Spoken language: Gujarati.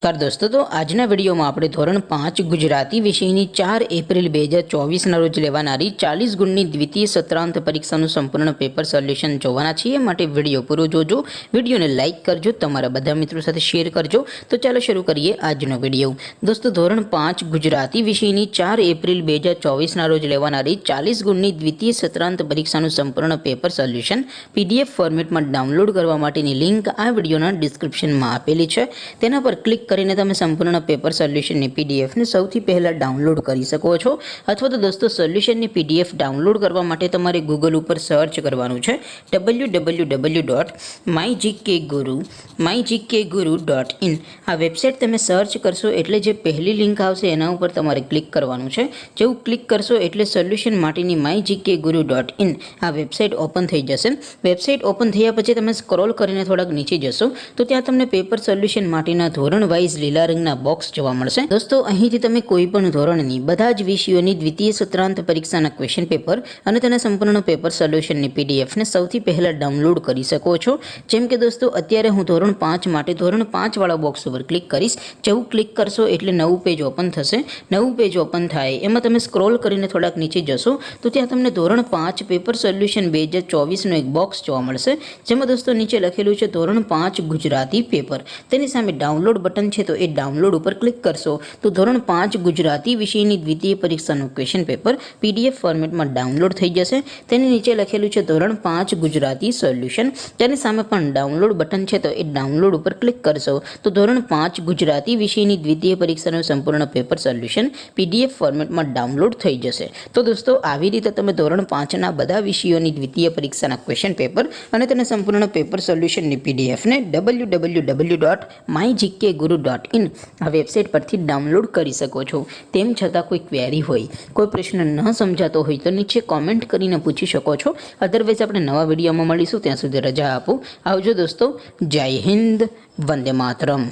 નમસ્કાર દોસ્તો, તો આજના વિડીયોમાં આપણે ધોરણ 5 ગુજરાતી વિષયની 4 એપ્રિલ 2024ના રોજ લેવાનારી 40 ગુણની દ્વિતીય સત્રાંત પરીક્ષાનું સંપૂર્ણ પેપર સોલ્યુશન જોવાના છીએ। માટે વિડીયો પૂરો જોજો, વિડીયોને લાઇક કરજો, તમારા બધા મિત્રો સાથે શેર કરજો। તો ચાલો શરૂ કરીએ આજનો વિડીયો। દોસ્તો, ધોરણ 5 ગુજરાતી વિષયની 4 એપ્રિલ 2024ના રોજ લેવાનારી 40 ગુણની દ્વિતીય સત્રાંત પરીક્ષાનું સંપૂર્ણ પેપર સોલ્યુશન PDF ફોર્મેટમાં ડાઉનલોડ કરવા માટેની લિંક આ વિડીયોના ડિસ્ક્રિપ્શનમાં આપેલી છે। તેના પર ક્લિક કરીને તમે સંપૂર્ણ પેપર સોલ્યુશનની PDF ને સૌથી પહેલાં ડાઉનલોડ કરી શકો છો। અથવા તો દોસ્તો, સોલ્યુશનની PDF ડાઉનલોડ કરવા માટે તમારે ગૂગલ ઉપર સર્ચ કરવાનું છે www.mygkguru.in। આ વેબસાઇટ તમે સર્ચ કરશો એટલે જે પહેલી લિંક આવશે એના ઉપર તમારે ક્લિક કરવાનું છે। જેવું ક્લિક કરશો એટલે સોલ્યુશન માટેની mygkguru.in આ વેબસાઇટ ઓપન થઈ જશે। વેબસાઇટ ઓપન થયા પછી તમે સ્ક્રોલ કરીને થોડાક નીચે જશો તો ત્યાં તમને પેપર સોલ્યુશન માટેના ધોરણ વાઇઝ લીલા રંગના બોક્સ જોવા મળશે। દોસ્તો, અહીંથી તમે કોઈ પણ ધોરણની બધા જ વિષયોની દ્વિતીય સત્રાંત પરીક્ષાના ક્વેશ્ચન પેપર અને તેના સંપૂર્ણ પેપર સોલ્યુશનની PDF ને સૌથી પહેલાં ડાઉનલોડ કરી શકો છો। જેમ કે દોસ્તો, અત્યારે હું ધોરણ 5 માટે ધોરણ 5 વાળા બોક્સ ઉપર ક્લિક કરીશ। જેવું ક્લિક કરશો એટલે નવું પેજ ઓપન થશે। નવું પેજ ઓપન થાય એમાં તમે સ્ક્રોલ કરીને થોડાક નીચે જશો તો ત્યાં તમને ધોરણ 5 પેપર સોલ્યુશન 2024નો એક બોક્સ જોવા મળશે, જેમાં દોસ્તો નીચે લખેલું છે ધોરણ 5 ગુજરાતી પેપર। તેની સામે ડાઉનલોડ બટન છે, તો એ ડાઉનલોડ ઉપર ક્લિક કરશો તો ધોરણ 5 ગુજરાતી વિષયની દ્વિતીય પરીક્ષાનું ક્વેશ્ચન પેપર PDF ફોર્મેટમાં ડાઉનલોડ થઈ જશે। તેની નીચે લખેલું છે ધોરણ 5 ગુજરાતી સોલ્યુશન। તેની સામે પણ ડાઉનલોડ બટન છે, તો એ ડાઉનલોડ ઉપર ક્લિક કરશો તો ધોરણ 5 ગુજરાતી વિષયની દ્વિતીય પરીક્ષાનું સંપૂર્ણ પેપર સોલ્યુશન PDF ફોર્મેટમાં ડાઉનલોડ થઈ જશે। તો દોસ્તો, આવી રીતે તમે ધોરણ 5ના બધા વિષયોની દ્વિતીય પરીક્ષાના ક્વેશ્ચન પેપર અને તેના સંપૂર્ણ પેપર સોલ્યુશનની PDF ને www.mygkguru.in આ વેબસાઇટ પરથી ડાઉનલોડ કરી શકો છો। તેમ છતાં કોઈ ક્વેરી હોય, કોઈ પ્રશ્ન ન સમજાતો હોય તો નીચે કોમેન્ટ કરીને પૂછી શકો છો। અધરવાઇઝ આપણે નવા વિડીયોમાં મળીશું, ત્યાં સુધી રજા આપો। આવજો દોસ્તો, જય હિન્દ, વંદે માતરમ।